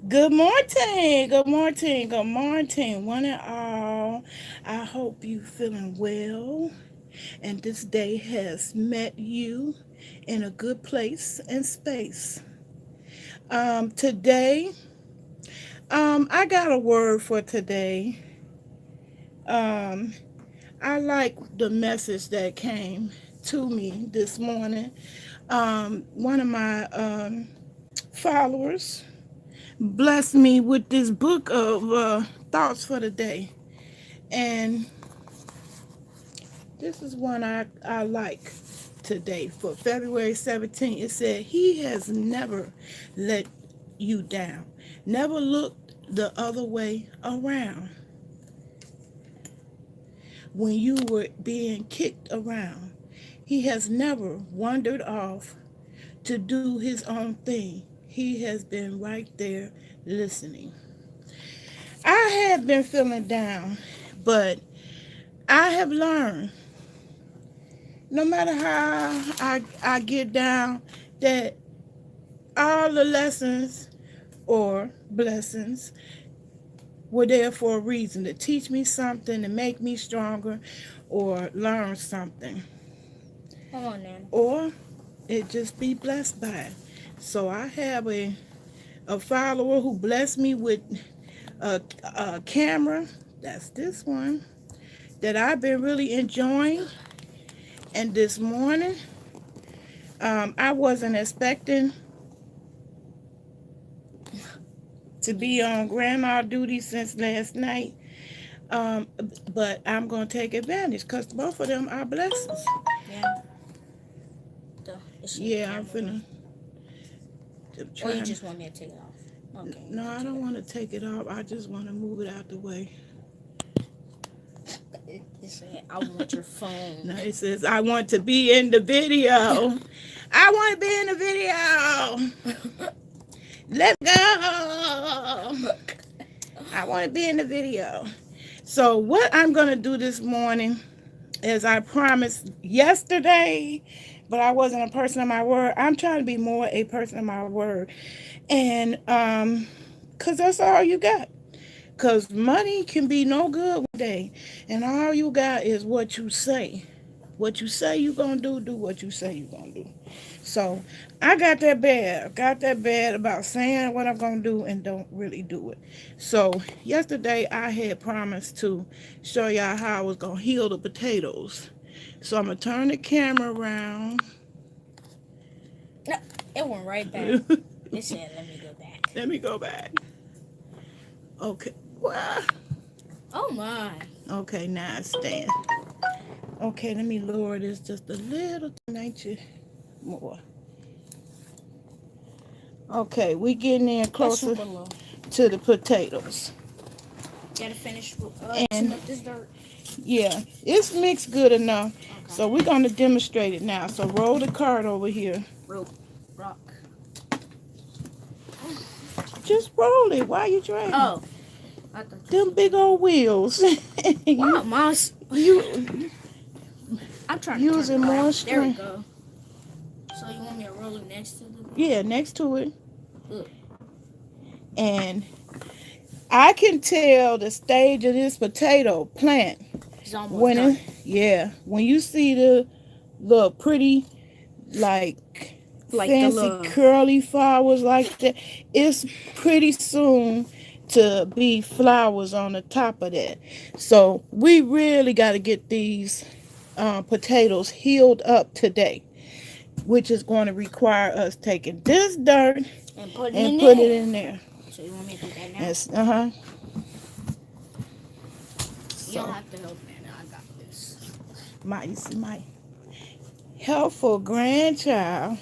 Good morning, good morning, good morning, one and all. I hope you feeling well, and this day has met you in a good place and space. Today, I got a word for today. Um, I like the message that came to me this morning. One of my followers blessed me with this book of thoughts for the day. And this is one I like today for February 17th. It said, He has never let you down, never looked the other way around when you were being kicked around. He has never wandered off to do his own thing. He has been right there listening. I have been feeling down, but I have learned no matter how I get down, that all the lessons or blessings were there for a reason to teach me something, to make me stronger, or learn something. Come on, Nan. Or it just be blessed by it. So I have a follower who blessed me with a camera. That's this one that I've been really enjoying. And this morning, I wasn't expecting to be on grandma duty since last night. Um, but I'm gonna take advantage because both of them are blessings. Yeah. Is she Yeah, I'm camera finna. on? I'm Or you trying. just want me to take it off? Okay, you No, can I take don't it want to take it off. I just want to move it out the way. off. It said, I want your phone. No, it says I want to be in the video. I want to be in the video. Let's go. I want to be in the video. So what I'm gonna do this morning, as I promised yesterday, but I wasn't a person of my word. I'm trying to be more a person of my word, and cause that's all you got. Cause money can be no good one day, and all you got is what you say. What you say you gonna do what you say you gonna do. So I got that bad. I got that bad about saying what I'm gonna do and don't really do it. So yesterday I had promised to show y'all how I was gonna heal the potatoes. So I'm gonna turn the camera around. No, it went right back. It said, let me go back. Let me go back. Okay. Well, Oh, my. okay, now I stand. Okay, let me lower this just a little tiny more. Okay, we getting in That's closer super low. to the potatoes. Gotta finish mixing And up this dirt. yeah, it's mixed good enough. So Okay. we're gonna demonstrate it now. So roll the card over here. Rope. Rock. Just roll it. Why you dragging? Oh, I thought you Them said big that. old wheels. Wow, you Moss. you I'm trying to turn using it more around. There we strength. go. So you want me to roll it next to the... Yeah, next to it. Ugh. And I can tell the stage of this potato plant It's almost when done. it, yeah, when you see the little pretty like Like the fancy little... curly flowers like that, it's pretty soon to be flowers on the top of that. So we really got to get these potatoes healed up today, which is going to require us taking this dirt And putting it and in put it there. in there. So you want me to do that now? Yes, uh-huh. You don't So have to help me. I got this. my helpful grandchild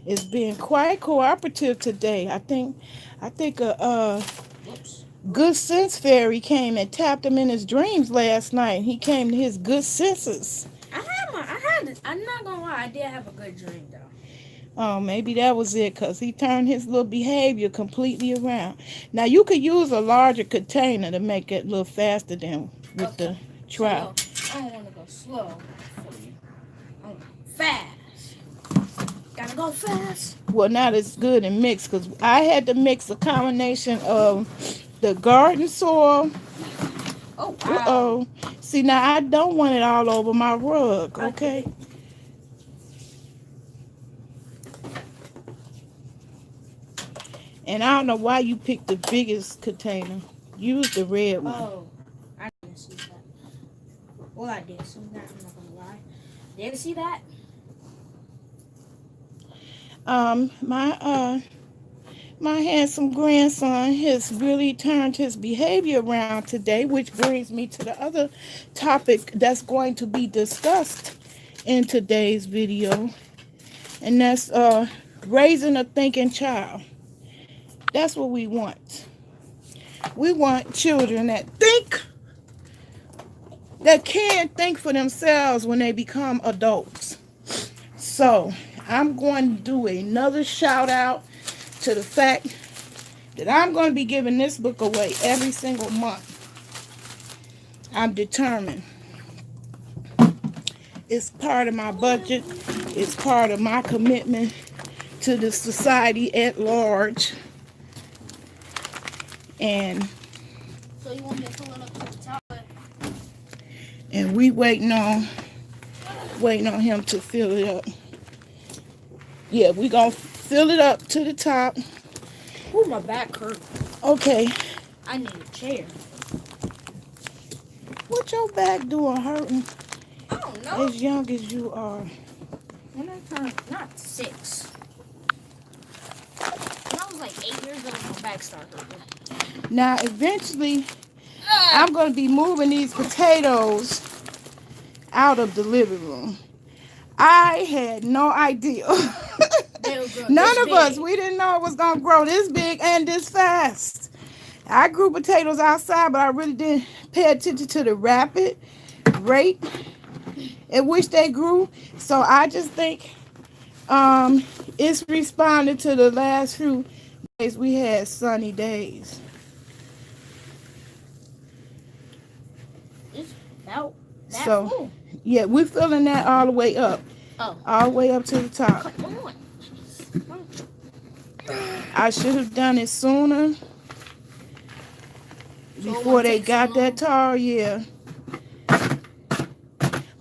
is being quite cooperative today. I think a Whoops. good sense fairy came and tapped him in his dreams last night. He came to his good senses. I'm not gonna lie, I did have a good dream though. Oh, maybe that was it, because he turned his little behavior completely around. Now, you could use a larger container to make it a little faster than with Okay. the So trout. look, I don't want to go slow for you. I want to go fast. Gotta go fast. Well, not as good and mixed because I had to mix a combination of the garden soil. Oh, wow. Uh-oh. See, now I don't want it all over my rug, okay? And I don't know why you picked the biggest container. Use the red one. Oh, I didn't see that. Well, I did see that. I'm not gonna lie. Didn't see that. My handsome grandson has really turned his behavior around today, which brings me to the other topic that's going to be discussed in today's video, and that's raising a thinking child. That's what we want. We want children that think, that can think for themselves when they become adults. So I'm going to do another shout out to the fact that I'm going to be giving this book away every single month. I'm determined. It's part of my budget. It's part of my commitment to the society at large. And So you want me to pull it up to the top? and we waiting on him to fill it up. Yeah, we gonna fill it up to the top. Ooh, my back hurt. Okay. I need a chair. What your back doing hurting I don't know. as young as you are? When I turned, not 6. When I was like 8 years old, my back started hurting. Now, eventually, I'm going to be moving these potatoes out of the living room. I had no idea. None of us, we didn't know it was going to grow this big and this fast. I grew potatoes outside, but I really didn't pay attention to the rapid rate at which they grew. So I just think it's responding to the last few days we had sunny days. It's about that So, full. yeah, we're filling that all the way up. Oh. All the way up to the top. Come on. I should have done it sooner. Before they got that tall, yeah.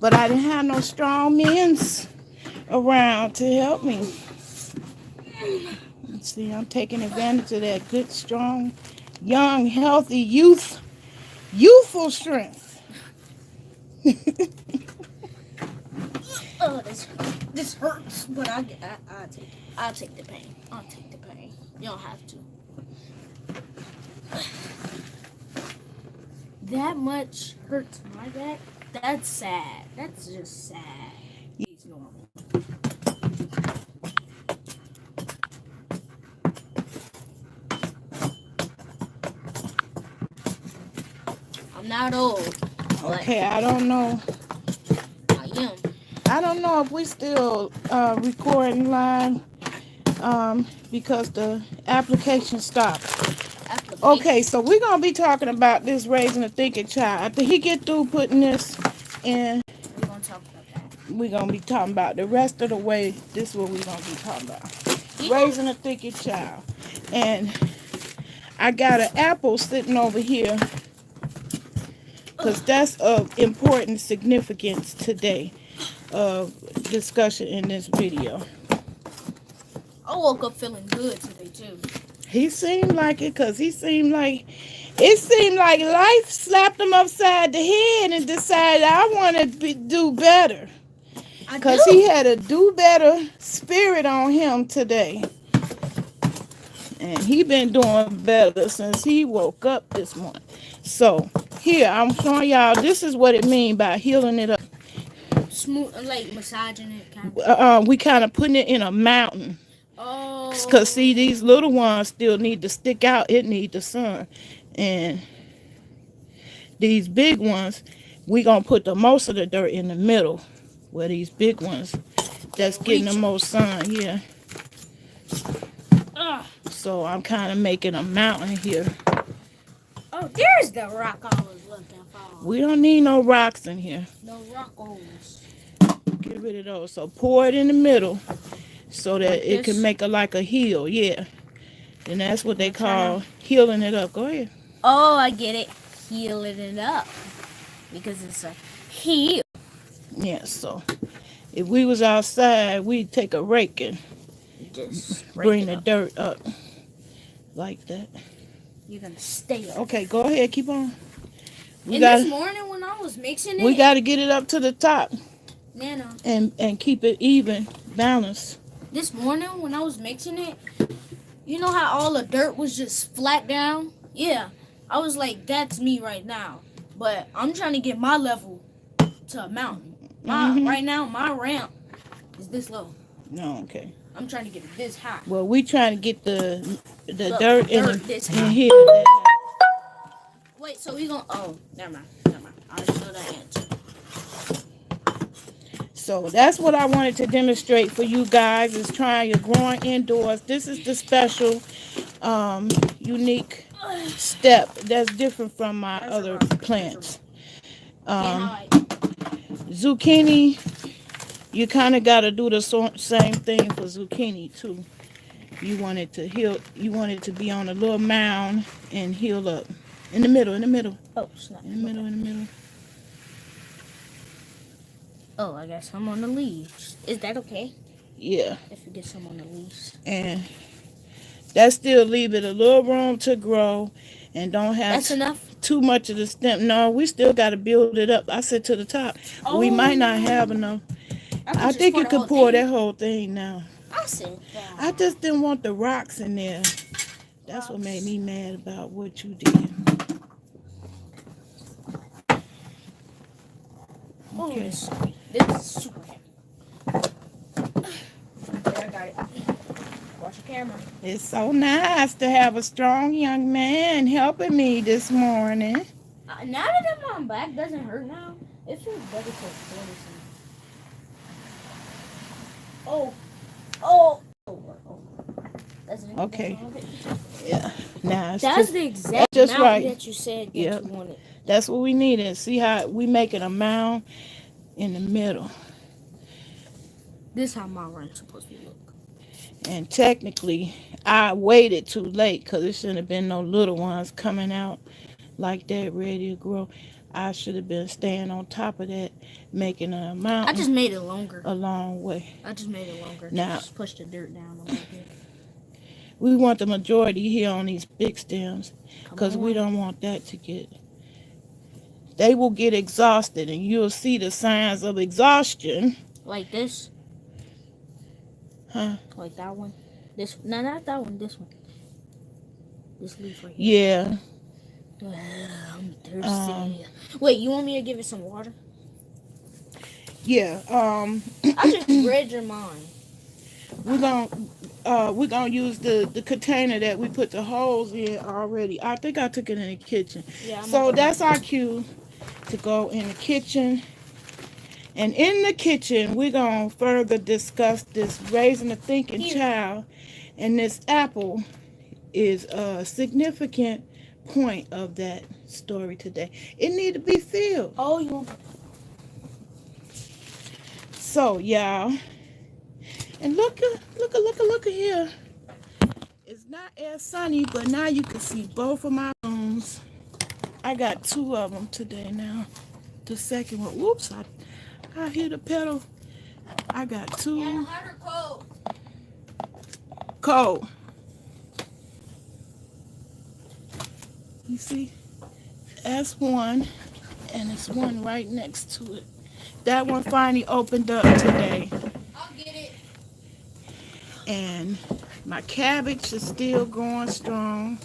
But I didn't have no strong men's around to help me. Let's see, I'm taking advantage of that good, strong, young, healthy youthful strength. Oh, this hurts, but I'll take the pain. I'll take the pain. You don't have to. That much hurts my back. That's sad. That's just sad. He's normal. I'm not old. Okay, I don't know. I am. I don't know if we still recording live because the application stopped. Okay, so we're going to be talking about this raising a thinking child. After he get through putting this in, We're going to talk about that. we're going to be talking about the rest of the way. This is what we're going to be talking about. Raising a thinking child. And I got an apple sitting over here because that's of important significance today of discussion in this video. I woke up feeling good today, too. He seemed like it because it seemed like life slapped him upside the head and decided I want to do better. Because he had a do better spirit on him today. And he been doing better since he woke up this morning. So here, I'm showing y'all, this is what it means by healing it up. Smooth, like massaging it, kind of. We kind of putting it in a mountain. Oh. Because, see, these little ones still need to stick out. It need the sun. And these big ones, we going to put the most of the dirt in the middle. Where these big ones, that's getting the most sun, yeah. So I'm kind of making a mountain here. Oh, there's the rock I was looking for. We don't need no rocks in here. No rockos. Get rid of those. So pour it in the middle. so that Like it can this? make like a heel. Yeah, and that's what they I'm trying call healing it up. Go ahead. Oh, I get it. Healing it up. Because it's a heel. Yeah, so if we was outside, we'd take a rake and Just bring rake it the up. dirt up like that. You're gonna stay up. Okay, go ahead, keep on. We And got this morning when I was mixing we it, got to get it up to the top Nana, and keep it even, balanced. this morning when I was mixing it, you know how all the dirt was just flat down? Yeah. I was like, that's me right now. But I'm trying to get my level to a mountain. Right now, my ramp is this low. No, okay. I'm trying to get it this high. Well, we trying to get the Look, dirt this in high. here. That Wait, so we gonna? Oh, never mind. I already know that answer. So that's what I wanted to demonstrate for you guys is trying your growing indoors. This is the special, unique step that's different from my other plants. Zucchini, you kind of got to do the same thing for zucchini too. You want it to heal. You want it to be on a little mound and heal up. In the middle. Oh, snap. In the middle. Oh, I got some on the leaves. Is that okay? Yeah. If you get some on the leaves. And that still leave it a little room to grow and don't have That's enough? too much of the stem. No, we still got to build it up. I said to the top. Oh. We might not have enough. I think you could pour that whole thing now. I said that. I just didn't want the rocks in there. That's what made me mad about what you did. Okay. This is super heavy. There, I got it. Watch your camera. It's so nice to have a strong young man helping me this morning. Now that my back doesn't hurt now, it feels better to pour this in. Oh. That's an Okay. Yeah. Now it's That's the exact just amount right. that you said that Yep. you wanted. That's what we needed. See how we making a mound in the middle. This is how my run's supposed to look. And technically, I waited too late because it shouldn't have been no little ones coming out like that ready to grow. I should have been staying on top of that, making a mountain. I just made it longer. A long way. Now, just push the dirt down a little bit. We want the majority here on these big stems because we don't want that to get. They will get exhausted, and you'll see the signs of exhaustion. Like this? Huh? Like that one? This? No, not that one. This one. This leaf right here. Yeah. I'm thirsty. Wait, you want me to give it some water? Yeah. I just read your mind. We're gonna use the container that we put the holes in already. I think I took it in the kitchen. Yeah, so that's our cue to go in the kitchen. And in the kitchen, we're gonna further discuss this raising a thinking child. And this apple is a significant point of that story today. It need to be filled. Oh, you want? So y'all. And look here. It's not as sunny, but now you can see both of my rooms. I got two of them today now. The second one, whoops, I hit a pedal. I got two. Yeah, hot or cold? Cold. You see? That's one, and it's one right next to it. That one finally opened up today. I'll get it. And my cabbage is still going strong.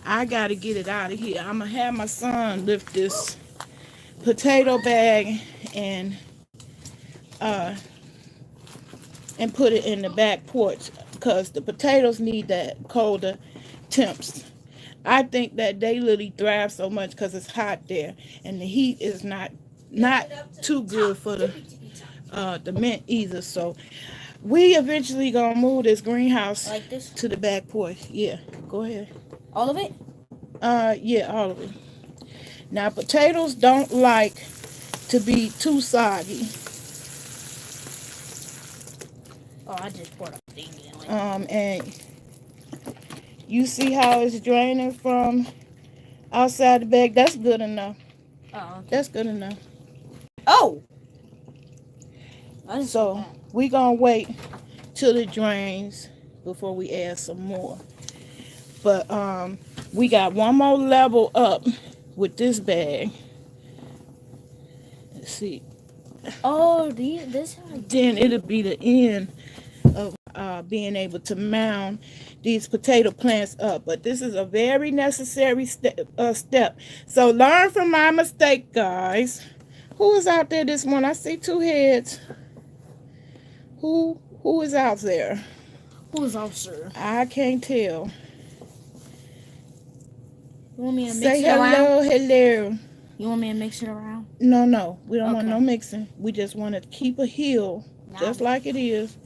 I got to get it out of here. I'm going to have my son lift this potato bag and put it in the back porch because the potatoes need that colder temps. I think that they literally thrive so much because it's hot there, and the heat is not too good for the mint either. So we eventually gonna move this greenhouse like this to the back porch. Yeah, go ahead. All of it? Yeah, all of it. Now potatoes don't like to be too soggy. Oh, I just poured a thing in. And you see how it's draining from outside the bag? That's good enough. Oh, okay. That's good enough. Oh! So we gonna wait till it drains before we add some more. But we got one more level up with this bag. Let's see. Oh, this. Then it'll be the end of being able to mound these potato plants up. But this is a very necessary step. So learn from my mistake, guys. Who is out there this morning? I see two heads. Who is out there? Who is out, sir? I can't tell. You want me to mix Say it around? hello. You want me to mix it around? No. We don't want Okay. no mixing. We just want to keep a heel just like it is.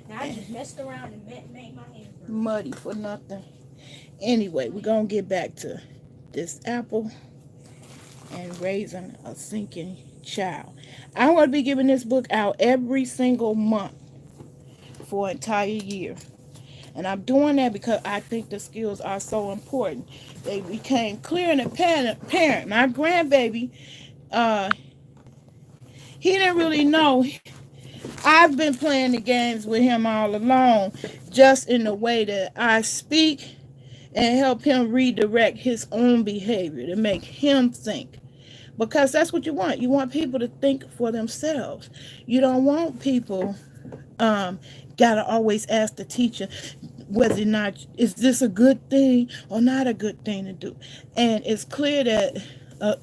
Now I just messed around and made my hands dirty. Muddy for nothing. Anyway, we're going to get back to this apple and raising a sinking child. I'm going to be giving this book out every single month for an entire year. And I'm doing that because I think the skills are so important. They became clear and apparent. My grandbaby, he didn't really know. I've been playing the games with him all along, just in the way that I speak and help him redirect his own behavior to make him think. Because that's what you want. You want people to think for themselves. You don't want people gotta always ask the teacher whether or not is this a good thing or not a good thing to do. And it's clear that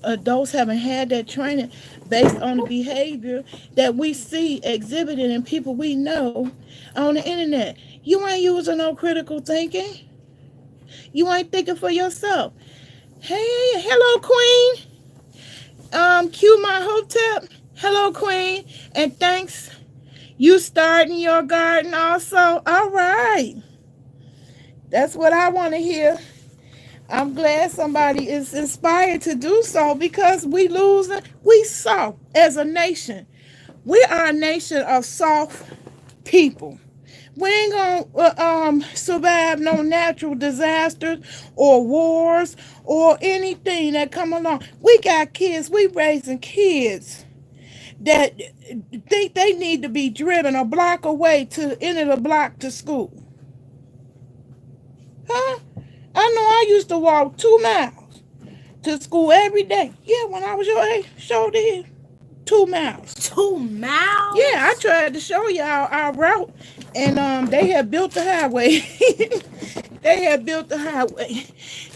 adults haven't had that training based on the behavior that we see exhibited in people we know on the internet. You ain't using no critical thinking. You ain't thinking for yourself. Hey, hello, Queen. Cue my hotep. Hello, Queen. And thanks. You starting your garden also? All right. That's what I want to hear. I'm glad somebody is inspired to do so because we soft as a nation. We are a nation of soft people. We ain't gonna survive no natural disasters or wars or anything that come along. We got kids. We raising kids that think they need to be driven a block away to the end of the block to school. Huh? I know I used to walk 2 miles to school every day. Yeah, when I was your age, sure did. 2 miles. 2 miles? Yeah, I tried to show y'all our route, and they had built the highway.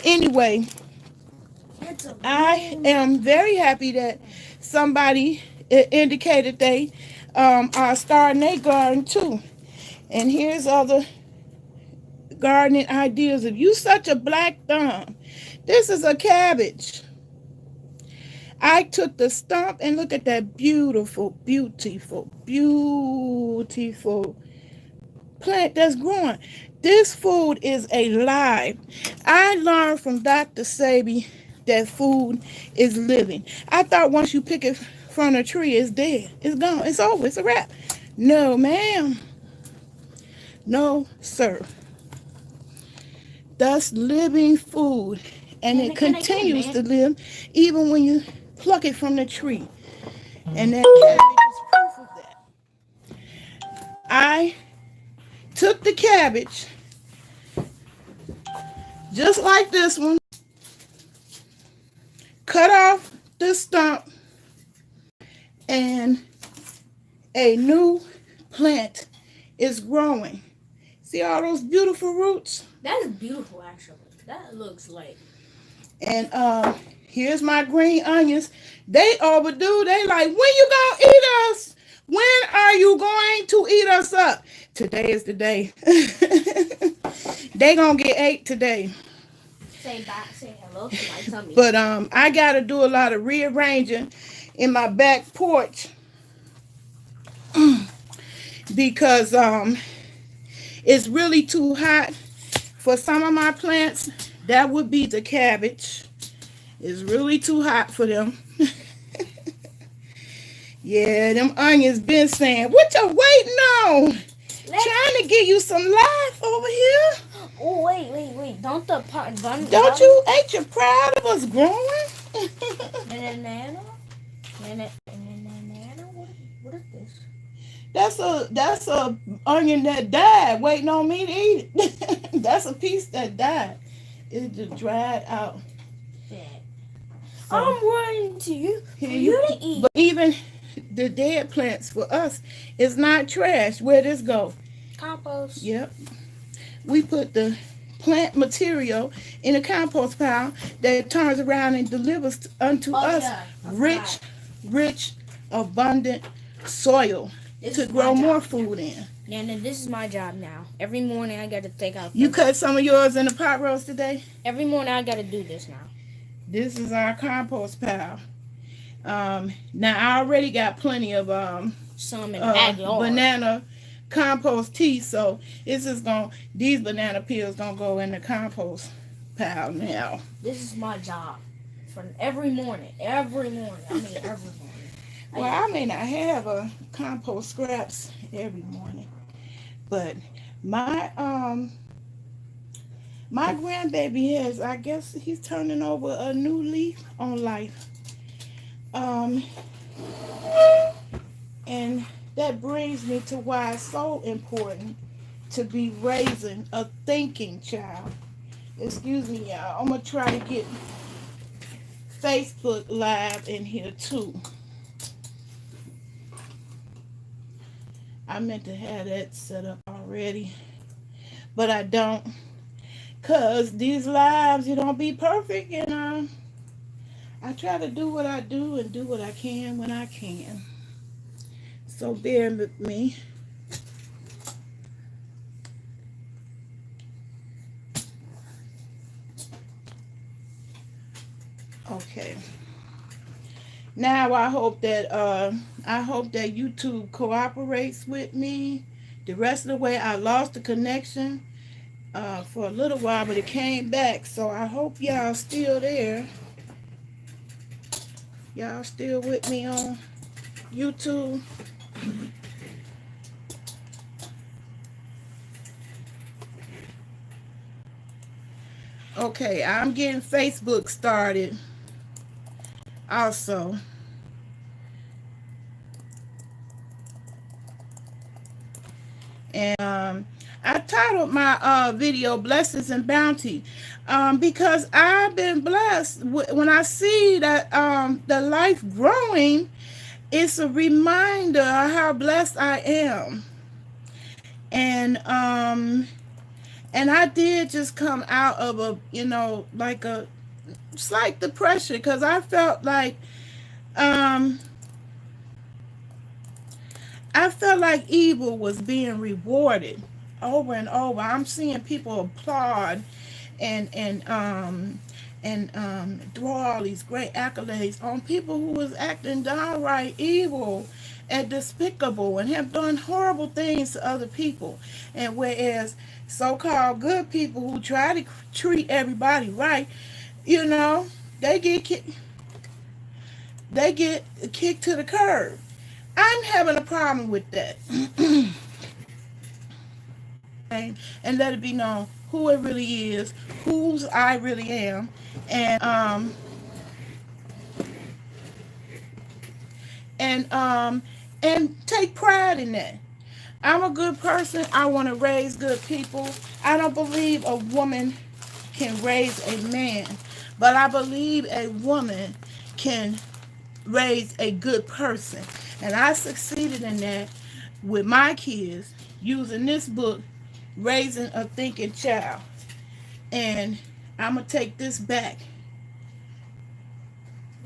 Anyway, I am very happy that somebody indicated they are starting their garden too. And here's other gardening ideas. If you such a black thumb, this is a cabbage. I took the stump and look at that beautiful plant that's growing. This food is alive. I learned from Dr. Sabi that food is living. I thought once you pick it from a tree, it's dead. It's gone. It's over. It's a wrap. No, ma'am. No, sir. That's living food. And it continues to live even when you pluck it from the tree. And that cabbage is proof of that. I took the cabbage, just like this one, cut off the stump, and a new plant is growing. See all those beautiful roots? That's beautiful, actually. That looks like. And here's my green onions. They overdue. They like, when you gonna eat us? When are you going to eat us up? Today is the day. They gonna get ate today. Say bye. Say hello to my tummy. But I gotta do a lot of rearranging in my back porch because it's really too hot for some of my plants. That would be the cabbage. It's really too hot for them. Yeah, them onions been saying, what you waiting on? Trying to give you some life over here. Oh, wait. Don't the Don't you? Ain't you proud of us growing? Banana? What is this? That's a onion that died waiting on me to eat it. That's a piece that died. It just dried out. So, I'm running to you for you to eat. But even the dead plants for us is not trash. Where this go? Compost. Yep. We put the plant material in a compost pile that turns around and delivers unto us rich, abundant soil to grow more food in. Nana, this is my job now. Every morning I got to take out. You cut some of yours in the pot roast today? Every morning I got to do this now. This is our compost pile. Now I already got plenty of some in the backyard. Banana compost tea, so it's just these banana peels gonna go in the compost pile now. This is my job for every morning. Every morning. Well, I may not have a compost scraps every morning, but my grandbaby I guess he's turning over a new leaf on life. And that brings me to why it's so important to be raising a thinking child. Excuse me, y'all. I'm going to try to get Facebook Live in here too. I meant to have that set up already, but I don't. Because these lives, you don't be perfect, and I try to do what I do and do what I can when I can. So bear with me. Okay. Now I hope that YouTube cooperates with me. The rest of the way I lost the connection for a little while, but it came back. So I hope y'all still there. Y'all still with me on YouTube? Okay, I'm getting Facebook started also. And I titled my video Blessings and Bounty because I've been blessed. When I see that the life growing, it's a reminder of how blessed I am. And I did just come out of a, like a slight depression, because I felt like evil was being rewarded over and over. I'm seeing people applaud and throw all these great accolades on people who was acting downright evil and despicable and have done horrible things to other people. And whereas so-called good people who try to treat everybody right, they get kicked to the curb. I'm having a problem with that. And let it be known who it really is, whose I really am, and take pride in that. I'm a good person. I want to raise good people. I don't believe a woman can raise a man, but I believe a woman can raise a good person. And I succeeded in that with my kids using this book, Raising a Thinking Child. And I'm going to take this back.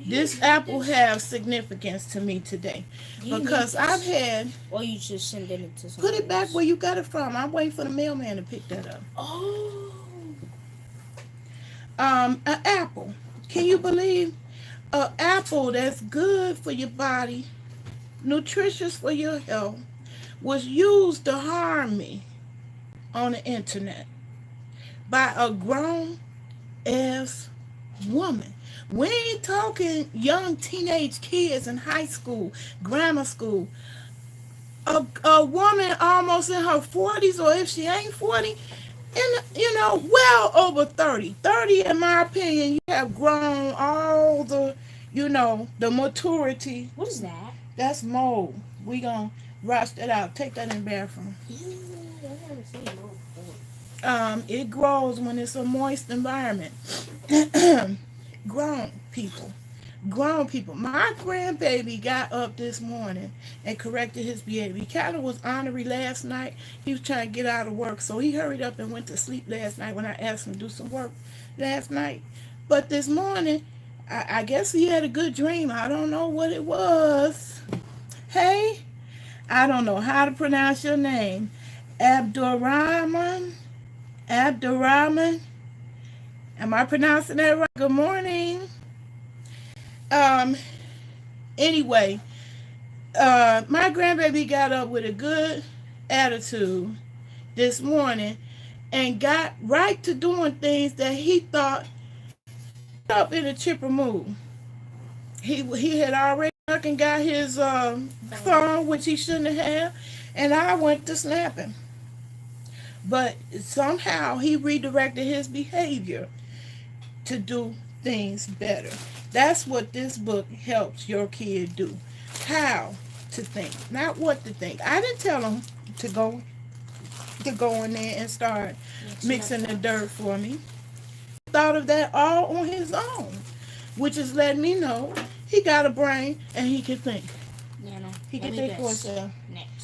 This apple has significance to me today because I've had. Or you just send it to someone. Put it back where you got it from. I'm waiting for the mailman to pick that up. Oh. An apple. Can you believe an apple that's good for your body, nutritious for your health, was used to harm me on the internet by a grown ass woman? We ain't talking young teenage kids in high school, grammar school. a woman almost in her 40s, or if she ain't 40, and well over 30. 30, in my opinion, you have grown all the, the maturity. What is that? That's mold. We gonna wash that out. Take that in the bathroom. Ew, I never seen mold before. It grows when it's a moist environment. Grown people. Grown people. My grandbaby got up this morning and corrected his behavior. He kind of was ornery last night. He was trying to get out of work, so he hurried up and went to sleep last night when I asked him to do some work last night. But this morning, I guess he had a good dream. I don't know what it was. Hey, I don't know how to pronounce your name. Abdurrahman? Abdurrahman? Am I pronouncing that right? Good morning. Um, anyway, my grandbaby got up with a good attitude this morning and got right to doing things that he thought up in a chipper mood. He had already and got his phone, which he shouldn't have, and I went to snap him. But somehow he redirected his behavior to do things better. That's what this book helps your kid do. How to think, not what to think. I didn't tell him to go in there and start mixing the dirt for me. He thought of that all on his own, which is letting me know he got a brain and he can think. He can think for himself.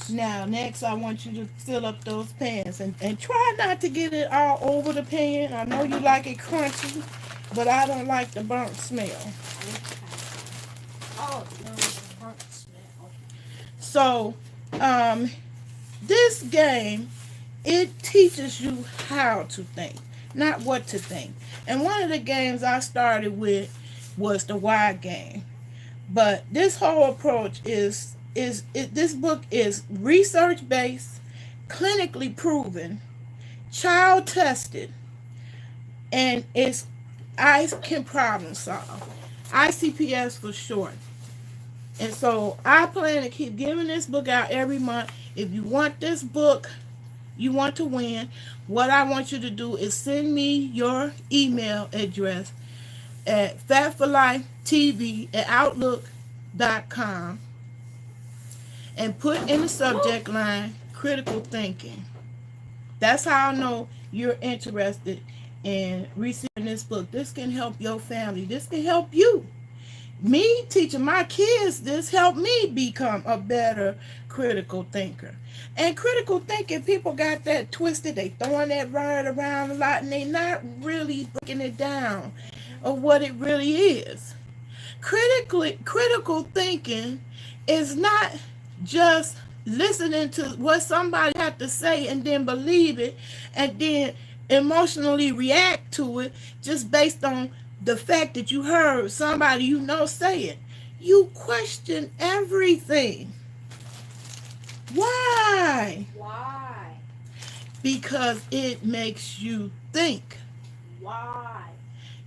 Now, next, I want you to fill up those pans and try not to get it all over the pan. I know you like it crunchy, but I don't like the burnt smell. Oh, no, the burnt smell. So, this game, it teaches you how to think, not what to think. And one of the games I started with was the why game. But this whole approach this book is research based, clinically proven, child tested, and it's I can problem solve. ICPS for short. And so I plan to keep giving this book out every month. If you want this book, you want to win, what I want you to do is send me your email address at fatforlifetv@outlook.com and put in the subject line critical thinking. That's how I know you're interested in receiving this book. This can help your family. This can help you. Me teaching my kids this helped me become a better critical thinker. And critical thinking, people got that twisted. They throwing that word around a lot and they not really breaking it down of what it really is. Critical thinking is not just listening to what somebody had to say and then believe it and then emotionally react to it just based on the fact that you heard somebody say it. You question everything. Why? Why? Because it makes you think. Why?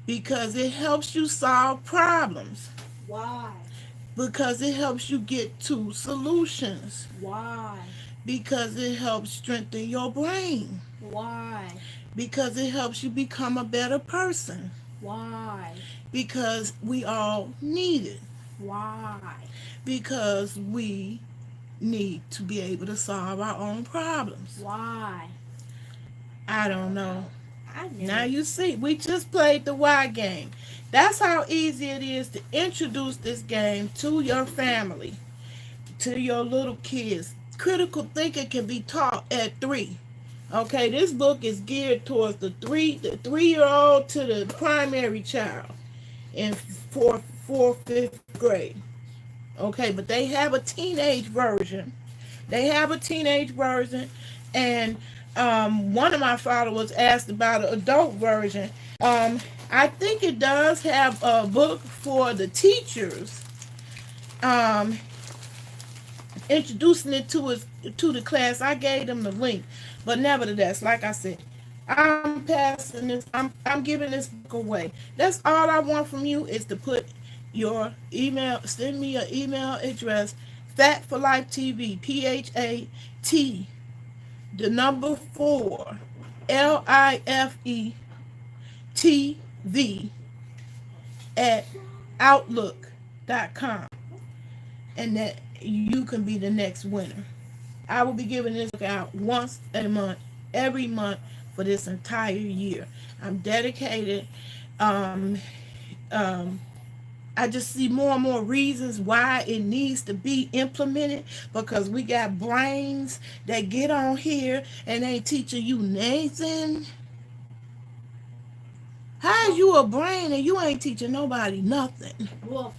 Because it helps you solve problems. Why? Because it helps you get to solutions. Why? Because it helps strengthen your brain. Why? Because it helps you become a better person. Why? Because we all need it. Why? Because we need to be able to solve our own problems. Why? I don't know. I knew. Now you see, we just played the why game. That's how easy it is to introduce this game to your family, to your little kids. Critical thinking can be taught at 3. Okay, this book is geared towards the 3-year-old to the primary child in 4th, 5th grade. Okay, but they have a teenage version. And one of my followers asked about an adult version. I think it does have a book for the teachers, introducing it to the class. I gave them the link, but nevertheless, like I said, I'm passing this. I'm giving this book away. That's all I want from you is to put your email. Send me your email address, Fat for Life TV, PHAT, the number 4, LIFE TV @outlook.com, and that you can be the next winner. I will be giving this out once a month, every month for this entire year. I'm dedicated. Um, um, I just see more and more reasons why it needs to be implemented, because we got brains that get on here and ain't teaching you nothing. How is you a brain and you ain't teaching nobody nothing? Well,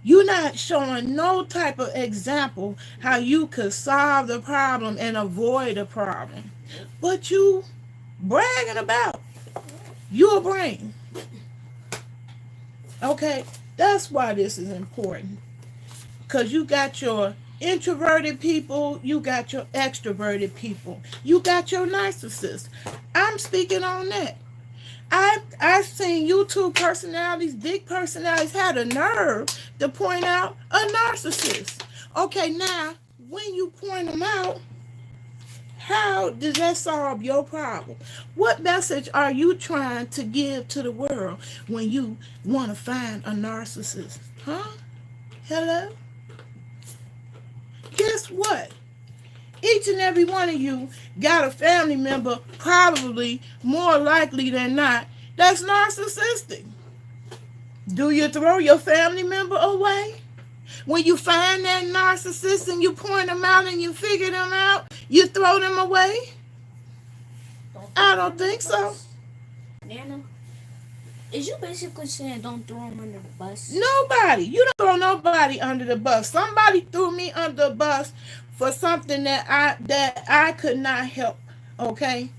You're not showing no type of example how you could solve the problem and avoid the problem. But you bragging about you a brain. Okay? That's why this is important. Because you got your introverted people, you got your extroverted people, you got your narcissists. I'm speaking on that. I've seen YouTube personalities, big personalities, had a nerve to point out a narcissist. Okay, now, when you point them out, how does that solve your problem? What message are you trying to give to the world when you want to find a narcissist? Huh? Hello? Guess what? Each and every one of you got a family member, probably more likely than not, that's narcissistic. Do you throw your family member away? When you find that narcissist and you point them out and you figure them out, you throw them away? I don't think so. Nana, is you basically saying don't throw them under the bus? Nobody. You don't throw nobody under the bus. Somebody threw me under the bus for something that I could not help. Okay?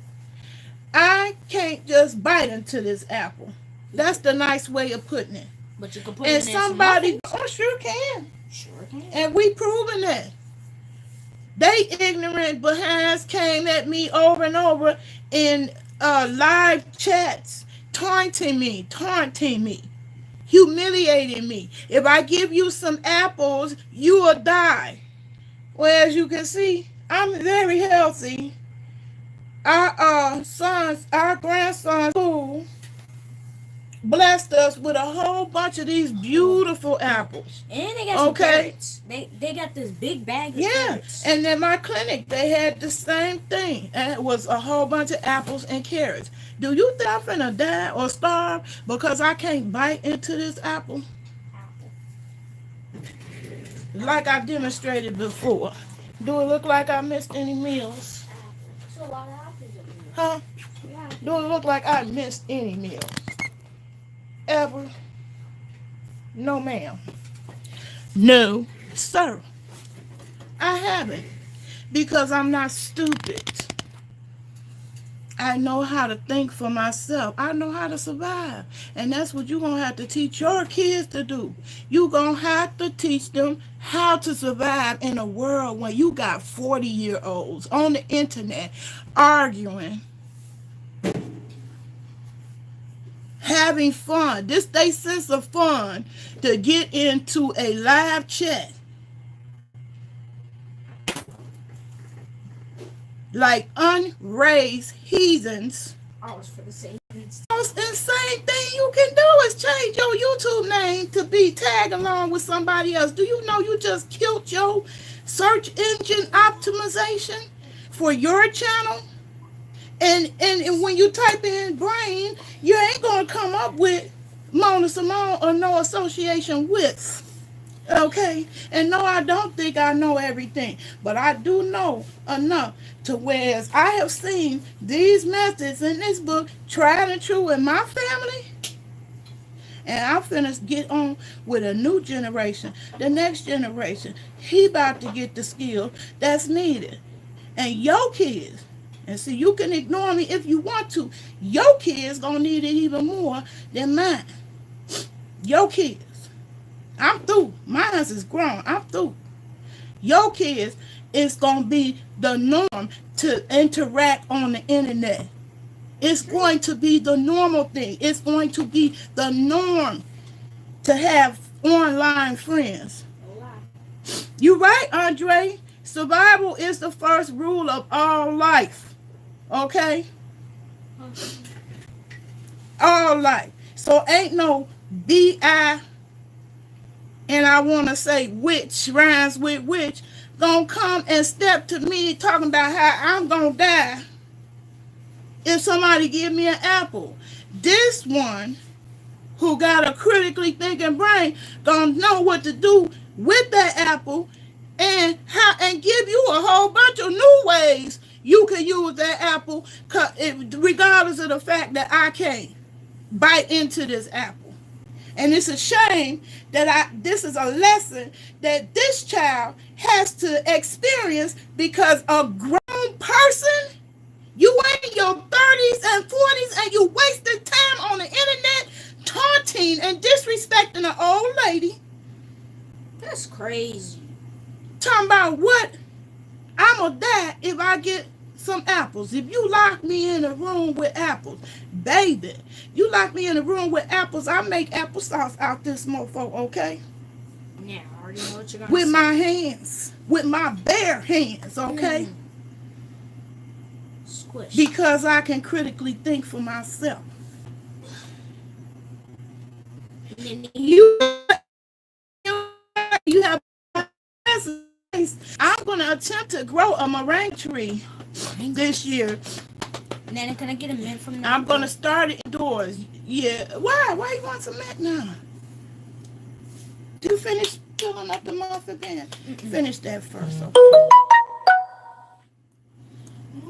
I can't just bite into this apple. That's the nice way of putting it. But you can put And it in somebody, oh, sure can. Sure can. And we proven that. They ignorant behinds came at me over and over in live chats, taunting me, humiliating me. If I give you some apples, you will die. Well, as you can see, I'm very healthy. Our grandsons, who blessed us with a whole bunch of these beautiful apples. And they got some carrots. They got this big bag of carrots. And in my clinic, they had the same thing. And it was a whole bunch of apples and carrots. Do you think I'm finna die or starve because I can't bite into this apple? Like I demonstrated before. Do it look like I missed any meals? It's a lot of apples. Huh? Do it look like I missed any meals? Ever? No, ma'am. No, sir. I haven't. Because I'm not stupid. I know how to think for myself. I know how to survive. And that's what you're going to have to teach your kids to do. You're going to have to teach them how to survive in a world when you got 40-year-olds on the internet arguing, having fun. This they sense of fun to get into a live chat. Like unraised heathens. Always for the same reason. The most insane thing you can do is change your YouTube name to be tag along with somebody else. Do you know you just killed your search engine optimization for your channel? And when you type in brain, you ain't gonna come up with Mona Simone or no association with. Okay? And no, I don't think I know everything, but I do know enough to whereas I have seen these methods in this book tried and true in my family, and I'm finna get on with a new generation, the next generation. He about to get the skill that's needed. And your kids, and see, you can ignore me if you want to, your kids gonna need it even more than mine. Your kids. I'm through. Mine is grown. I'm through. Your kids is going to be the norm to interact on the internet. It's going to be the normal thing. It's going to be the norm to have online friends. You right, Andre. Survival is the first rule of all life. Okay? All life. So ain't no B-I, and I want to say which rhymes with which, gonna come and step to me talking about how I'm gonna die if somebody give me an apple. This one who got a critically thinking brain gonna know what to do with that apple and how and give you a whole bunch of new ways you can use that apple regardless of the fact that I can't bite into this apple. And it's a shame that this is a lesson that this child has to experience because a grown person, you in your 30s and 40s and you wasting time on the internet taunting and disrespecting an old lady. That's crazy. Talking about what? I'ma die if I get some apples. If you lock me in a room with apples, baby, you lock me in a room with apples, I make applesauce out this mofo, okay? Yeah, I already know what you're gonna with say. my hands, with my bare hands, okay? Squish. Because I can critically think for myself. You have I'm going to attempt to grow a meringue tree this year. Nana, can I get a mint from that? I'm going to start it indoors. Yeah. Why you want some mint now? Do you finish filling up the muffin then? Finish that first, okay?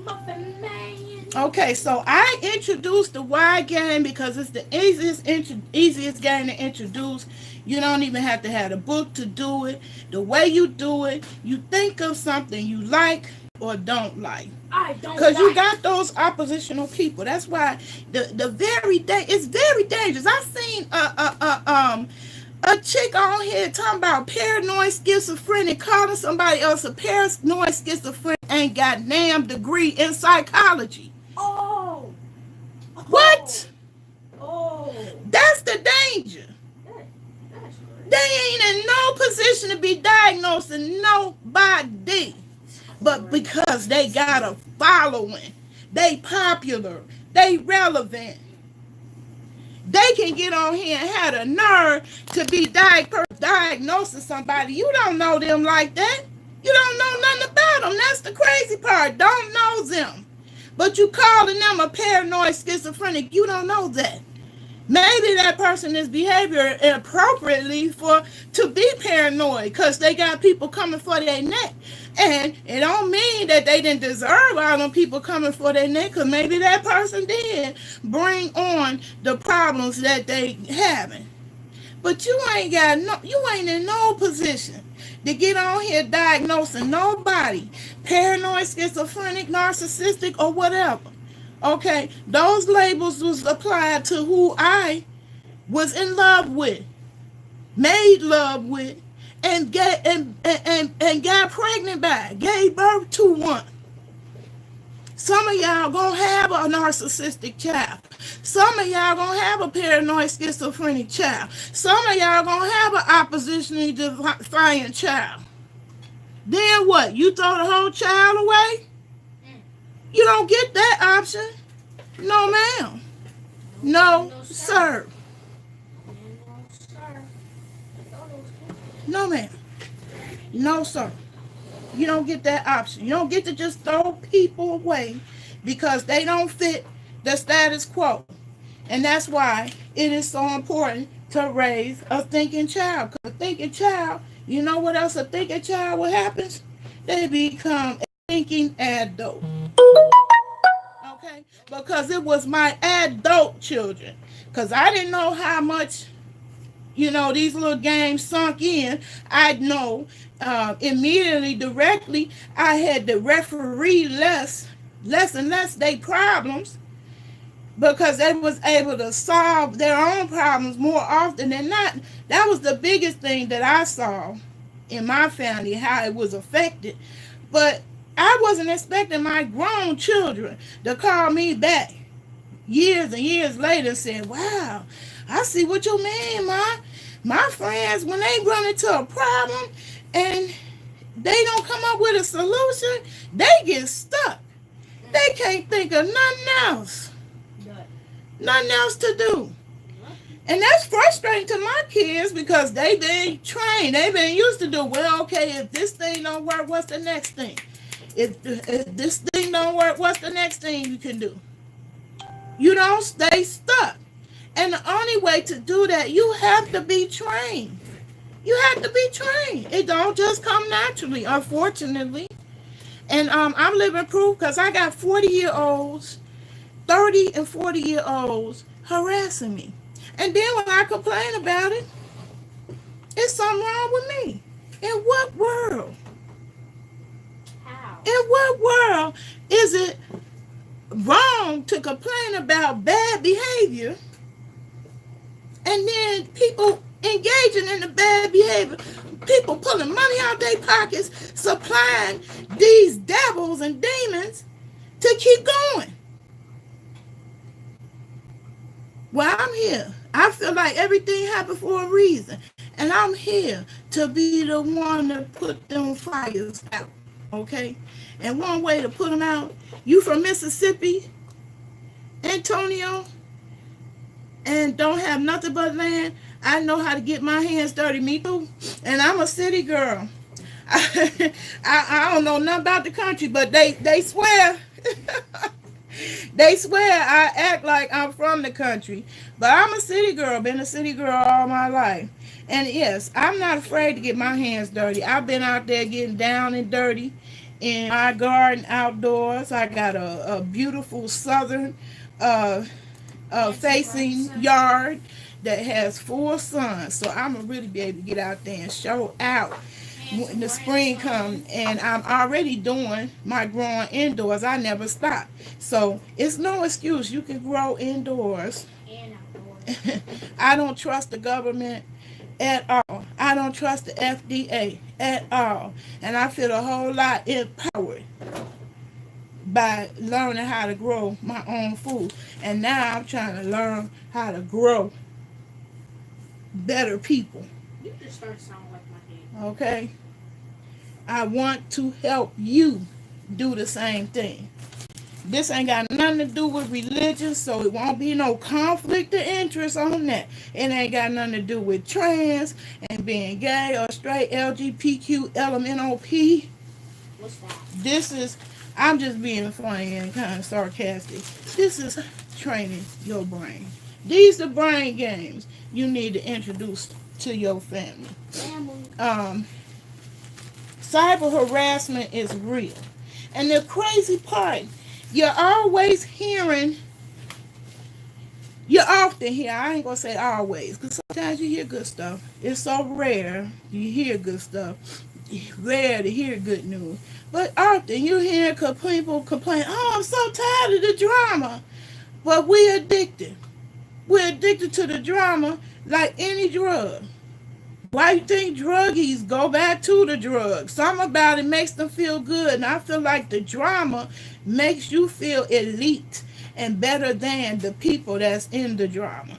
Muffin man. Okay, so I introduced the why game because it's the easiest game to introduce. You don't even have to have a book to do it. The way you do it, you think of something you like or don't like. I don't like. Because you got those oppositional people. That's why it's very dangerous. I seen a chick on here talking about paranoid schizophrenic, calling somebody else a paranoid schizophrenic, ain't got damn degree in psychology. Oh. What? Oh. That's the danger. They ain't in no position to be diagnosing nobody. But because they got a following, they popular, they relevant, they can get on here and have the nerve to be diagnosing somebody. You don't know them like that. You don't know nothing about them. That's the crazy part. Don't know them. But you calling them a paranoid schizophrenic. You don't know that. Maybe that person is behaving appropriately to be paranoid because they got people coming for their neck. And it don't mean that they didn't deserve all them people coming for their neck, because maybe that person did bring on the problems that they having. But you ain't in no position to get on here diagnosing nobody, paranoid, schizophrenic, narcissistic, or whatever. Okay, those labels was applied to who I was in love with, made love with, and got pregnant by, gave birth to one. Some of y'all gonna have a narcissistic child. Some of y'all gonna have a paranoid schizophrenic child. Some of y'all gonna have an oppositionally defiant child. Then what? You throw the whole child away? You don't get that option. No, ma'am. No, sir. No, ma'am. No, sir. You don't get that option. You don't get to just throw people away because they don't fit the status quo. And that's why it is so important to raise a thinking child. Because a thinking child, you know what else a thinking child, what happens? They become a thinking adult. Okay? Because it was my adult children. Because I didn't know how much, these little games sunk in. I'd know immediately, directly, I had to referee less and less their problems, because they was able to solve their own problems more often than not. That was the biggest thing that I saw in my family, how it was affected. But I wasn't expecting my grown children to call me back years and years later and say, wow, I see what you mean, Ma. My friends, when they run into a problem and they don't come up with a solution, they get stuck. They can't think of nothing else to do. And that's frustrating to my kids because they've been trained. They've been used to do, well, okay, if this thing don't work, what's the next thing? If this thing don't work, what's the next thing you can do? You don't stay stuck. And the only way to do that, you have to be trained. You have to be trained. It don't just come naturally, unfortunately. And I'm living proof because I got 40-year-olds, 30 and 40-year-olds harassing me. And then when I complain about it, it's something wrong with me. In what world? How? In what world is it wrong to complain about bad behavior and then people engaging in the bad behavior, people pulling money out their pockets, supplying these devils and demons to keep going? Well, I'm here. I feel like everything happened for a reason. And I'm here to be the one to put them fires out. Okay? And one way to put them out, you from Mississippi, Antonio, and don't have nothing but land, I know how to get my hands dirty. Me too. And I'm a city girl. I don't know nothing about the country, but they swear. They swear I act like I'm from the country. But I'm a city girl. Been a city girl all my life. And yes, I'm not afraid to get my hands dirty. I've been out there getting down and dirty in my garden outdoors. I got a beautiful southern facing yard that has 4 sons. So I'm going to really be able to get out there and show out when the spring comes. And I'm already doing my growing indoors. I never stop. So it's no excuse. You can grow indoors. I don't trust the government at all. I don't trust the FDA at all. And I feel a whole lot empowered by learning how to grow my own food. And now I'm trying to learn how to grow better people. You just start sounding like my dad. Okay? I want to help you do the same thing. This ain't got nothing to do with religion, so it won't be no conflict of interest on that. It ain't got nothing to do with trans and being gay or straight, LGBTQ, LMNOP. What's that? This is, I'm just being funny and kind of sarcastic. This is training your brain. These are brain games you need to introduce to your family. Cyber harassment is real. And the crazy part, you're always hearing, you often hear, I ain't going to say always, because sometimes you hear good stuff. It's so rare you hear good stuff. Rare to hear good news. But often you hear people complain, oh, I'm so tired of the drama. But we're addicted. We're addicted to the drama like any drug. Why you think druggies go back to the drugs? Something about it makes them feel good. And I feel like the drama makes you feel elite and better than the people that's in the drama.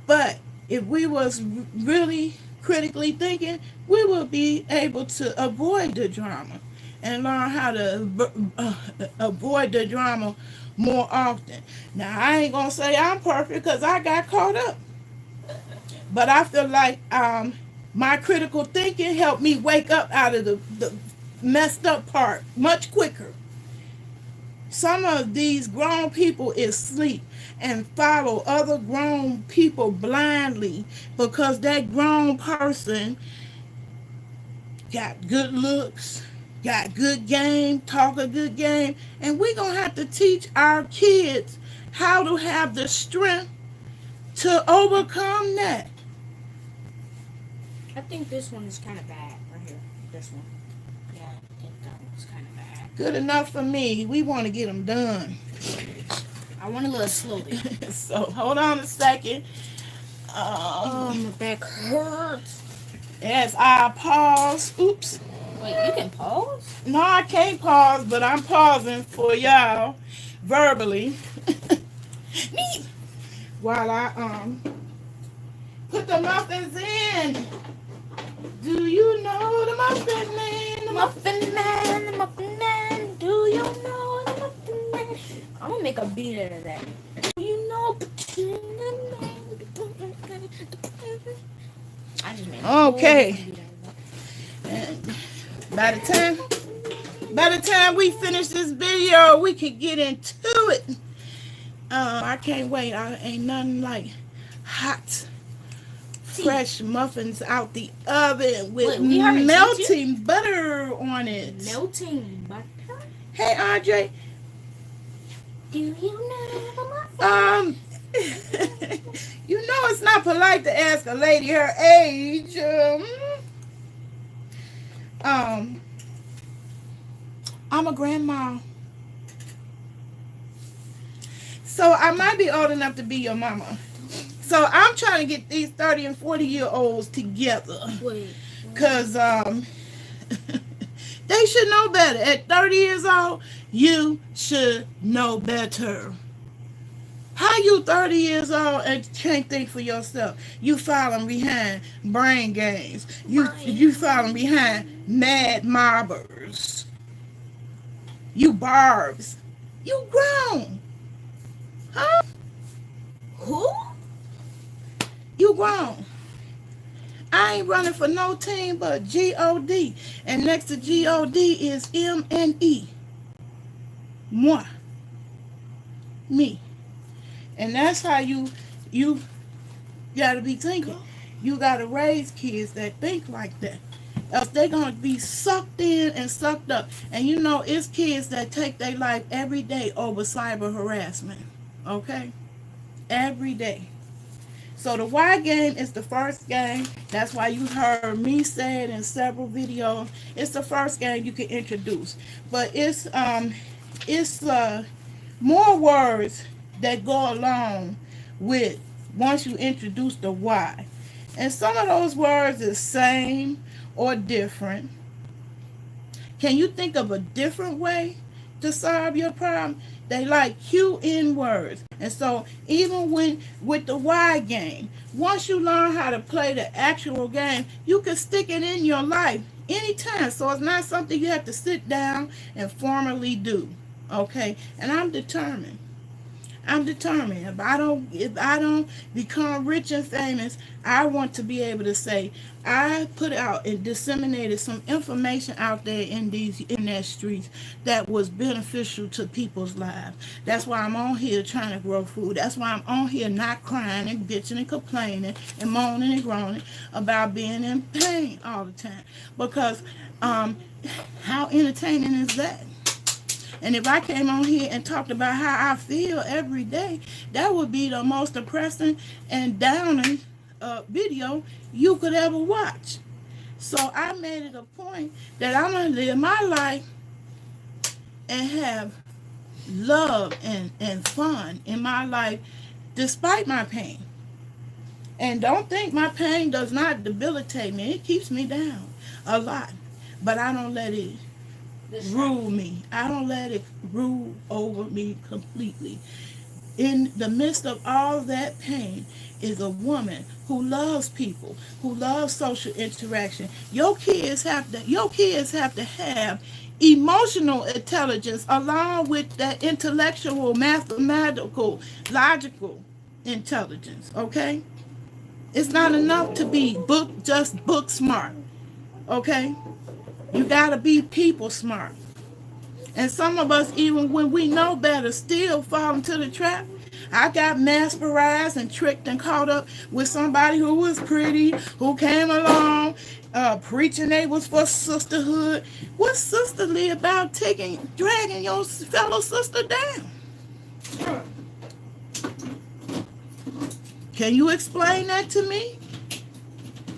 But if we was really critically thinking, we would be able to avoid the drama and learn how to avoid the drama more often. Now, I ain't going to say I'm perfect because I got caught up. But I feel like my critical thinking helped me wake up out of the messed up part much quicker. Some of these grown people is asleep and follow other grown people blindly because that grown person got good looks, got good game, talk a good game, and we're going to have to teach our kids how to have the strength to overcome that. I think this one is kind of bad right here. This one. Yeah, I think that one's kind of bad. Good enough for me. We want to get them done. I want a little slowly. So hold on a second. Oh, my back hurts. As I pause. Oops. Wait, you can pause? No, I can't pause, but I'm pausing for y'all verbally. Me. While I put the muffins in. Do you know the muffin man? Muffin Man, Muffin Man, do you know the Muffin Man? I'm gonna make a beat out of that. Do you know? I just made a Okay. beat out of that. And by the time we finish this video, we can get into it. I can't wait. Ain't nothing like hot, fresh muffins out the oven with melting butter on it. Melting butter? Hey, Andre. Do you know the muffin? You know it's not polite to ask a lady her age. I'm a grandma. So I might be old enough to be your mama. So I'm trying to get these 30 and 40-year-olds together. Because they should know better. At 30 years old, you should know better. How you 30 years old and can't think for yourself? You falling behind brain games. You falling behind mad mobbers. You barbs. You grown. Huh? Who? You grown. I ain't running for no team but G-O-D. And next to G-O-D is M-N-E. Moi. Me. And that's how you gotta be thinking. You gotta raise kids that think like that. Else they're gonna be sucked in and sucked up. And you know, it's kids that take their life every day over cyber harassment. Okay? Every day. So the Y game is the first game. That's why you heard me say it in several videos. It's the first game you can introduce. But it's more words that go along with once you introduce the Y. And some of those words is same or different. Can you think of a different way to solve your problem? They like QN words. And so even with the Y game, once you learn how to play the actual game, you can stick it in your life anytime. So it's not something you have to sit down and formally do. Okay? And I'm determined. If I don't become rich and famous, I want to be able to say I put out and disseminated some information out there in these internet streets that was beneficial to people's lives. That's why I'm on here trying to grow food. That's why I'm on here not crying and bitching and complaining and moaning and groaning about being in pain all the time. Because how entertaining is that? And if I came on here and talked about how I feel every day, that would be the most depressing and downing video you could ever watch. So I made it a point that I'm going to live my life and have love and fun in my life despite my pain. And don't think my pain does not debilitate me. It keeps me down a lot. But I don't let it rule me. I don't let it rule over me completely. In the midst of all that pain is a woman who loves people, who loves social interaction. Your kids have to have emotional intelligence along with that intellectual, mathematical, logical intelligence. Okay? It's not enough to be just book smart. Okay? You gotta be people smart. And some of us, even when we know better, still fall into the trap. I got mesmerized and tricked and caught up with somebody who was pretty, who came along, preaching they was for sisterhood. What's sisterly about dragging your fellow sister down? Can you explain that to me?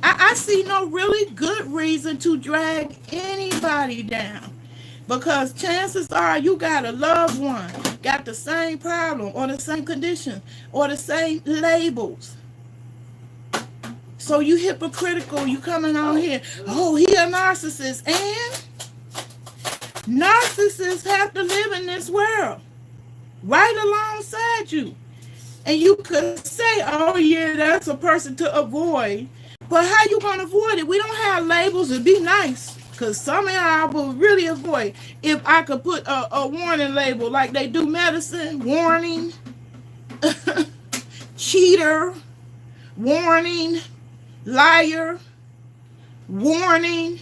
I see no really good reason to drag anybody down. Because chances are you got a loved one, got the same problem or the same condition or the same labels. So you hypocritical, you coming on here, oh, he a narcissist. And narcissists have to live in this world right alongside you. And you could say, oh yeah, that's a person to avoid. But how you gonna avoid it? We don't have labels to be nice. Because somehow I would really avoid if I could put a warning label like they do medicine. Warning, cheater, warning, liar, warning,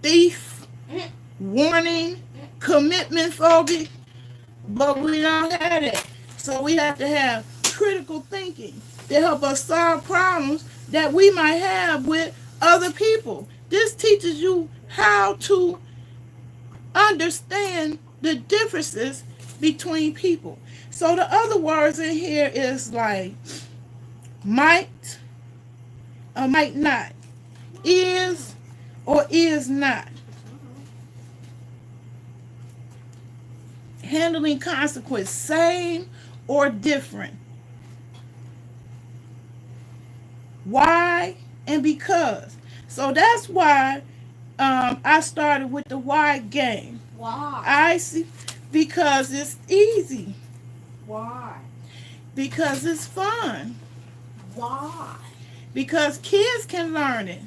thief, warning, commitment phobic. But we don't have it. So we have to have critical thinking to help us solve problems that we might have with other people. This teaches you how to understand the differences between people. So the other words in here is like might or might not, is or is not. Handling consequence, same or different. Why and because. So that's why I started with the why game. Why? I see, because it's easy. Why? Because it's fun. Why? Because kids can learn it.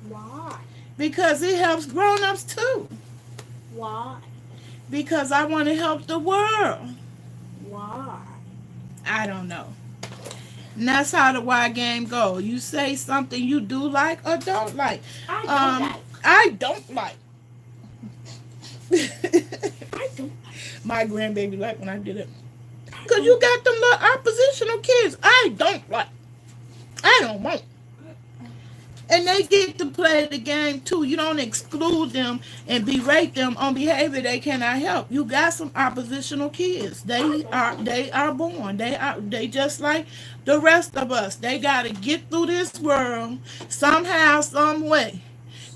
Why? Because it helps grown-ups too. Why? Because I want to help the world. Why? I don't know. And that's how the why game goes. You say something you do like or don't like. I don't like. I don't like. I don't like. My grandbaby like when I did it. Because you got them little oppositional kids. I don't like. I don't want. And they get to play the game too. You don't exclude them and berate them on behavior they cannot help. You got some oppositional kids. They are born. They just like the rest of us. They gotta get through this world somehow, some way,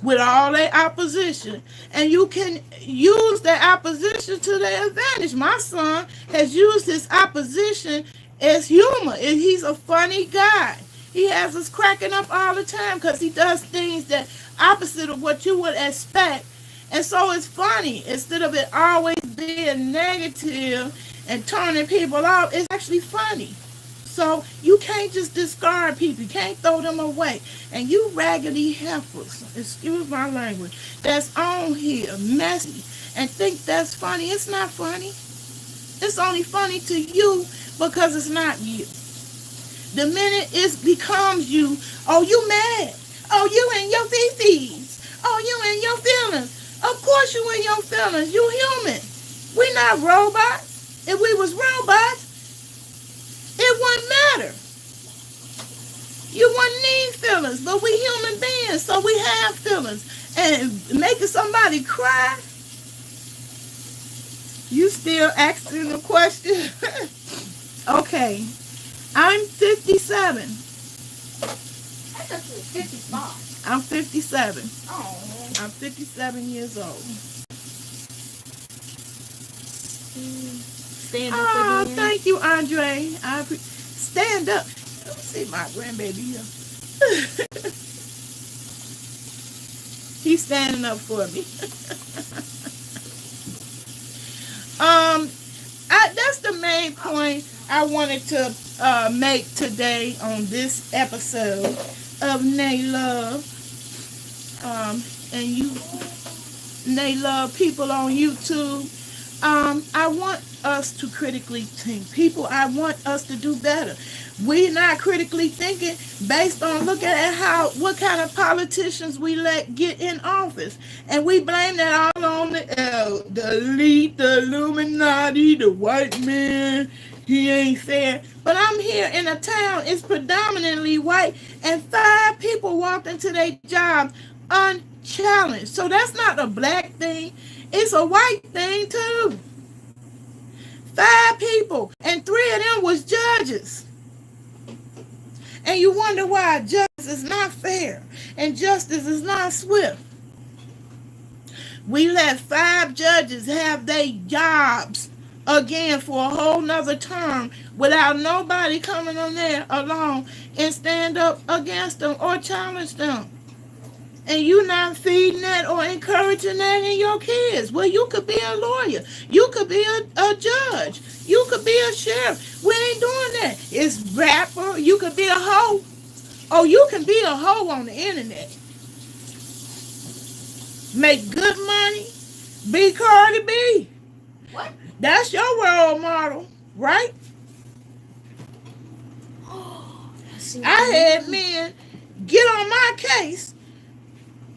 with all their opposition. And you can use their opposition to their advantage. My son has used his opposition as humor. And he's a funny guy. He has us cracking up all the time because he does things that opposite of what you would expect. And so it's funny. Instead of it always being negative and turning people off, it's actually funny. So you can't just discard people. You can't throw them away. And you raggedy heifers, excuse my language, that's on here, messy, and think that's funny. It's not funny. It's only funny to you because it's not you. The minute it becomes you, oh, you mad. Oh, you in your fifties. Oh, you in your feelings. Of course you in your feelings. You human. We not robots. If we was robots, it wouldn't matter. You wouldn't need feelings, but we human beings, so we have feelings. And making somebody cry, you still asking the question? Okay. I'm 57. I thought you were 55. I'm 57. Oh. I'm 57 years old. Stand up again. Thank you, Andre. Stand up. Let me see my grandbaby here. He's standing up for me. That's the main point I wanted to make today on this episode of Nay Love. And you, Nay Love people on YouTube. I want us to critically think. People, I want us to do better. We're not critically thinking based on looking at what kind of politicians we let get in office. And we blame that all on the elite, the Illuminati, the white man. He ain't fair. But I'm here in a town, it's predominantly white, and 5 people walked into their jobs unchallenged. So that's not a black thing. It's a white thing too. 5 people, and 3 of them was judges. And you wonder why justice is not fair and justice is not swift. We let 5 judges have their jobs again for a whole nother term without nobody coming on there along and stand up against them or challenge them. And you not feeding that or encouraging that in your kids. Well, you could be a lawyer. You could be a judge. You could be a sheriff. We ain't doing that. It's rapper. You could be a hoe. Oh, you can be a hoe on the internet. make good money, be Cardi B. What? That's your role model, right? I had men get on my case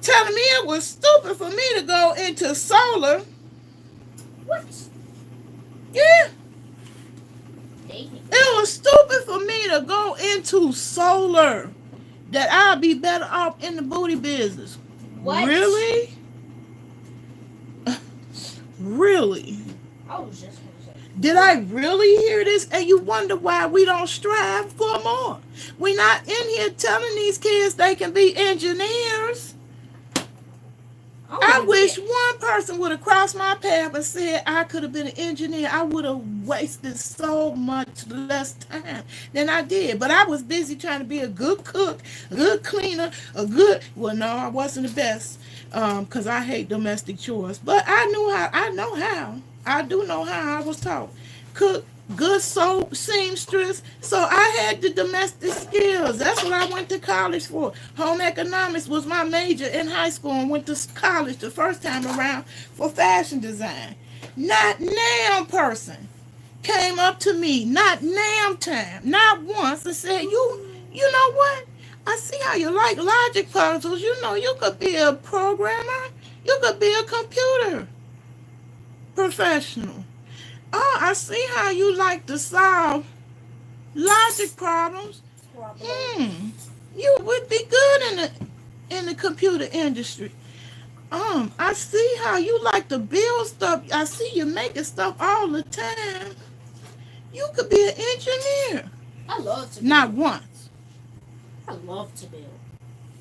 telling me it was stupid for me to go into solar. What? Yeah. Dating. It was stupid for me to go into solar. That I'll be better off in the booty business. What? Really? Really? I was just gonna say. Did I really hear this? And you wonder why we don't strive for more. We're not in here telling these kids they can be engineers. I wish one person would have crossed my path and said I could have been an engineer. I would have wasted so much less time than I did. But I was busy trying to be a good cook, a good cleaner, well, no, I wasn't the best because I hate domestic chores. But I knew how. I know how. I do know how. I was taught. Cook, good soap, seamstress. So I had the domestic skills. That's what I went to college for. Home economics was my major in high school and went to college the first time around for fashion design. Not now person came up to me, not now time, not once and said, you know what? I see how you like logic puzzles. You know you could be a programmer. You could be a computer professional. Oh, I see how you like to solve logic problems. You would be good in the computer industry. I see how you like to build stuff. I see you making stuff all the time. You could be an engineer. I love to build. Not once. I love to build.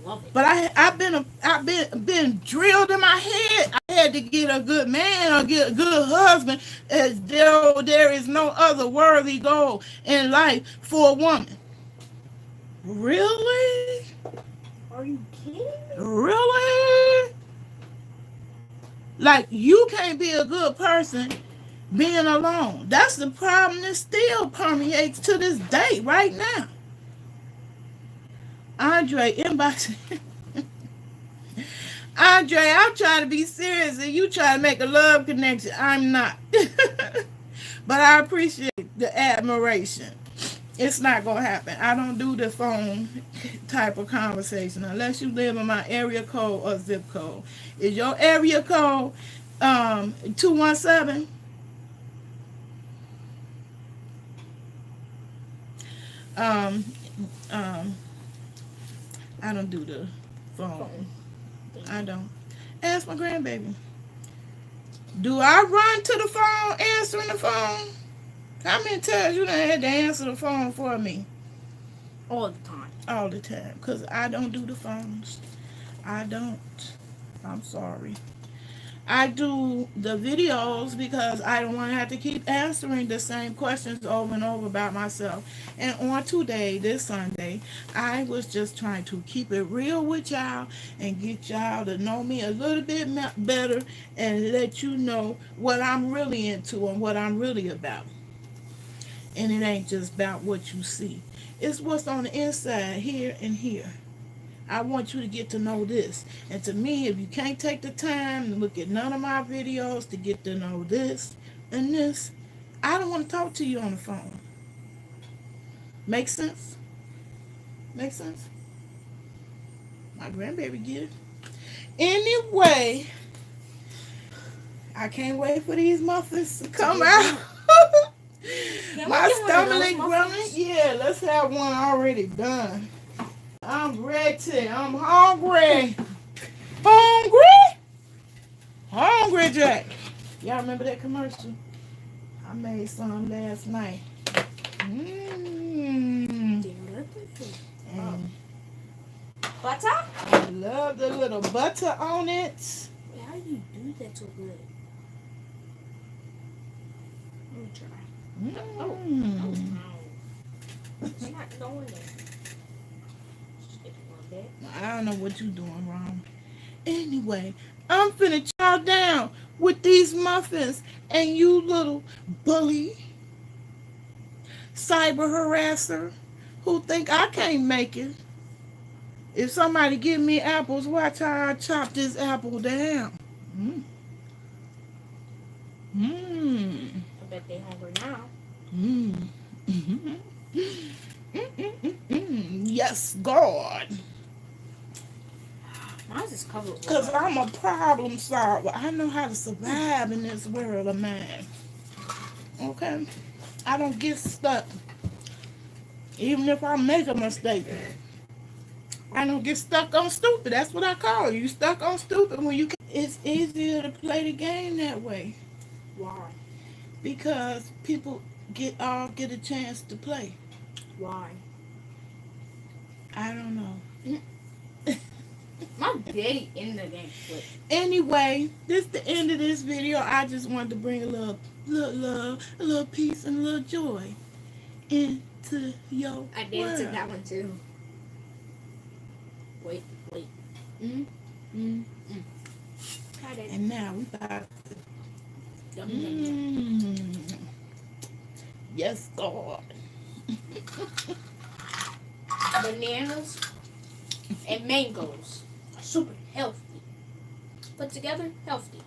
Love it. But I've been drilled in my head. I had to get a good man or get a good husband, as though there is no other worthy goal in life for a woman. Really? Are you kidding me? Really? Like you can't be a good person being alone. That's the problem that still permeates to this day right now. Andre, inbox. Andre, I'm trying to be serious and you trying to make a love connection. I'm not. But I appreciate the admiration. It's not going to happen. I don't do the phone type of conversation unless you live in my area code or zip code. Is your area code 217? I don't do the phone. I don't. Ask my grandbaby. Do I run to the phone answering the phone? How many times you done had to answer the phone for me? All the time. All the time. Because I don't do the phones. I don't. I'm sorry. I do the videos because I don't want to have to keep answering the same questions over and over about myself. And on today, this Sunday, I was just trying to keep it real with y'all and get y'all to know me a little bit better and let you know what I'm really into and what I'm really about. And it ain't just about what you see. It's what's on the inside, here and here. I want you to get to know this. And to me, if you can't take the time to look at none of my videos to get to know this and this, I don't want to talk to you on the phone. Make sense? Make sense? My grandbaby get it. Anyway, I can't wait for these muffins to come out. My stomach growing. Yeah, let's have one already done. I'm ready. I'm hungry. Hungry? Hungry Jack. Y'all remember that commercial? I made some last night. And Butter? I love the little butter on it. How do you do that so good? Let me try. It's not going there. I don't know what you doing wrong. Anyway, I'm finna chow down with these muffins and you little bully, cyber harasser who think I can't make it. If somebody give me apples, watch how I chop this apple down. Mmm. Mmm. I bet they hungry now. Mmm. Yes, God. Mine's is covered with Because I'm a problem solver. I know how to survive in this world of mine. Okay? I don't get stuck. Even if I make a mistake. I don't get stuck on stupid. That's what I call it. You stuck on stupid when you can. It's easier to play the game that way. Why? Because people get a chance to play. Why? I don't know. My daddy in the game. Wait. Anyway, this is the end of this video. I just wanted to bring a little love, a little peace, and a little joy into your I did world. to that one too. Wait. Got it. And now we about Yum, to. yum, yum. Yes, God. Bananas and mangoes are super healthy. Put together, healthy.